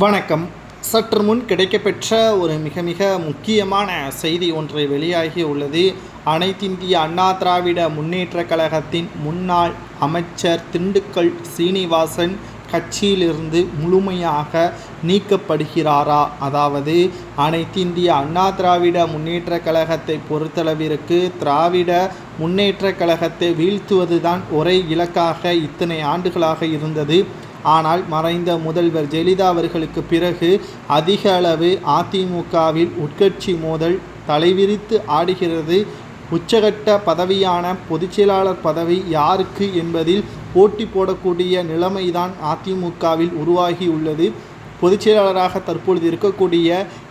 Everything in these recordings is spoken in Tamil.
வணக்கம். சற்று முன் கிடைக்கப்பெற்ற ஒரு மிக மிக முக்கியமான செய்தி ஒன்று வெளியாகி உள்ளது. அனைத்திந்திய அண்ணா திராவிட முன்னேற்றக் கழகத்தின் முன்னாள் அமைச்சர் திண்டுக்கல் சீனிவாசன் கட்சியிலிருந்து முழுமையாக நீக்கப்படுகிறாரா? அதாவது அனைத்திந்திய அண்ணா திராவிட முன்னேற்றக் கழகத்தை பொறுத்தளவிற்கு திராவிட முன்னேற்றக் கழகத்தை வீழ்த்துவதுதான் ஒரே இலக்காக இத்தனை ஆண்டுகளாக இருந்தது. ஆனால் மறைந்த முதல்வர் ஜெயலலிதா அவர்களுக்கு பிறகு அதிக அளவு அதிமுகவில் உட்கட்சி மோதல் தலைவிரித்து ஆடுகிறது. உச்சகட்ட பதவியான பொதுச்செயலாளர் பதவி யாருக்கு என்பதில் போட்டி போடக்கூடிய நிலைமைதான் அதிமுகவில் உருவாகியுள்ளது. பொதுச்செயலாளராக தற்பொழுது இருக்கக்கூடிய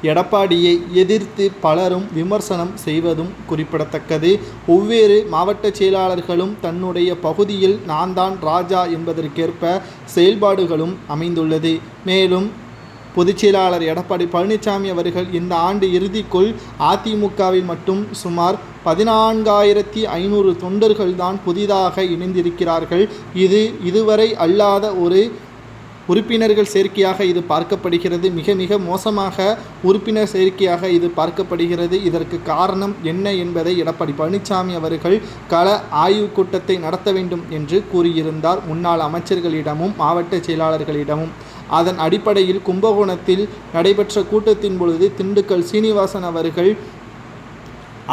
எடப்பாடியை எதிர்த்து பலரும் விமர்சனம் செய்வதும் குறிப்பிடத்தக்கது. ஒவ்வொரு மாவட்ட செயலாளர்களும் தன்னுடைய பகுதியில் நான் தான் ராஜா என்பதற்கேற்ப செயல்பாடுகளும் அமைந்துள்ளது. மேலும் பொதுச்செயலாளர் எடப்பாடி பழனிசாமி அவர்கள் இந்த ஆண்டு இறுதிக்குள் அதிமுகவில் மட்டும் சுமார் 14,500 தொண்டர்கள் தான் புதிதாக இணைந்திருக்கிறார்கள். இது இதுவரை அல்லாத ஒரு உறுப்பினர்கள் சேர்க்கையாக இது பார்க்கப்படுகிறது. மிக மிக மோசமாக உறுப்பினர் சேர்க்கையாக இது பார்க்கப்படுகிறது. இதற்கு காரணம் என்ன என்பதை எடப்பாடி பழனிசாமி அவர்கள் கள ஆய்வுக் கூட்டத்தை நடத்த வேண்டும் என்று கூறியிருந்தார். முன்னாள் அமைச்சர்களிடமும் மாவட்ட செயலாளர்களிடமும். அதன் அடிப்படையில் கும்பகோணத்தில் நடைபெற்ற கூட்டத்தின் பொழுது திண்டுக்கல் சீனிவாசன் அவர்கள்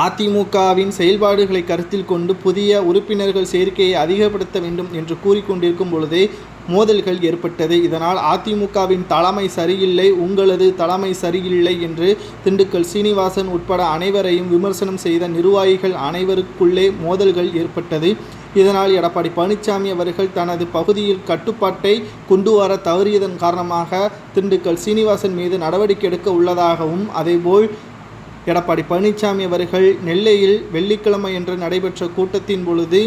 அதிமுகவின் செயல்பாடுகளை கருத்தில் கொண்டு புதிய உறுப்பினர்கள் சேர்க்கையை அதிகப்படுத்த வேண்டும் என்று கூறிக்கொண்டிருக்கும் பொழுதே மோதல்கள் ஏற்பட்டது. இதனால் அதிமுகவின் தலைமை சரியில்லை, உங்களது தலைமை சரியில்லை என்று திண்டுக்கல் சீனிவாசன் உட்பட அனைவரையும் விமர்சனம் செய்த நிர்வாகிகள் அனைவருக்குள்ளே மோதல்கள் ஏற்பட்டது. இதனால் எடப்பாடி பழனிசாமி அவர்கள் தனது பகுதியில் கட்டுப்பாட்டை கொண்டு வர தவறியதன் காரணமாக திண்டுக்கல் சீனிவாசன் மீது நடவடிக்கை எடுக்க உள்ளதாகவும், அதேபோல் எடப்பாடி பழனிசாமி அவர்கள் நெல்லையில் வெள்ளிக்கிழமை என்று நடைபெற்ற கூட்டத்தின் பொழுது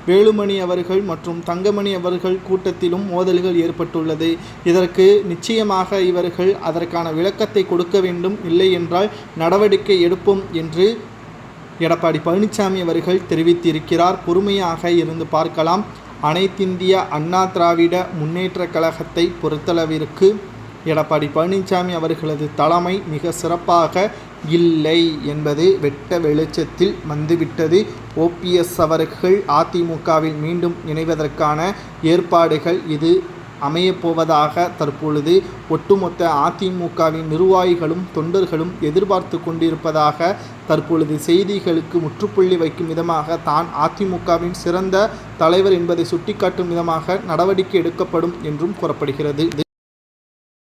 வேலுமணி அவர்கள் மற்றும் தங்கமணி அவர்கள் கூட்டத்திலும் மோதல்கள் ஏற்பட்டுள்ளது. இதற்கு நிச்சயமாக இவர்கள் அதற்கான விளக்கத்தை கொடுக்க வேண்டும், இல்லை என்றால் நடவடிக்கை எடுப்போம் என்று எடப்பாடி பழனிசாமி அவர்கள் தெரிவித்திருக்கிறார். பொறுமையாக இருந்து பார்க்கலாம். அனைத்திந்திய அண்ணா திராவிட முன்னேற்றக் கழகத்தை பொறுத்தளவிற்கு எடப்பாடி பழனிசாமி அவர்களது தலைமை மிக சிறப்பாக இல்லை என்பது வெட்ட வெளிச்சத்தில் வந்துவிட்டது. ஓபிஎஸ் அவர்கள் அதிமுகவில் மீண்டும் இணைவதற்கான ஏற்பாடுகள் இது அமையப்போவதாக தற்பொழுது ஒட்டுமொத்த அதிமுகவின் நிர்வாகிகளும் தொண்டர்களும் எதிர்பார்த்து கொண்டிருப்பதாக தற்பொழுது செய்திகளுக்கு முற்றுப்புள்ளி வைக்கும் விதமாக தான் அதிமுகவின் சிறந்த தலைவர் என்பதை சுட்டிக்காட்டும் விதமாக நடவடிக்கை எடுக்கப்படும் என்றும் கூறப்படுகிறது.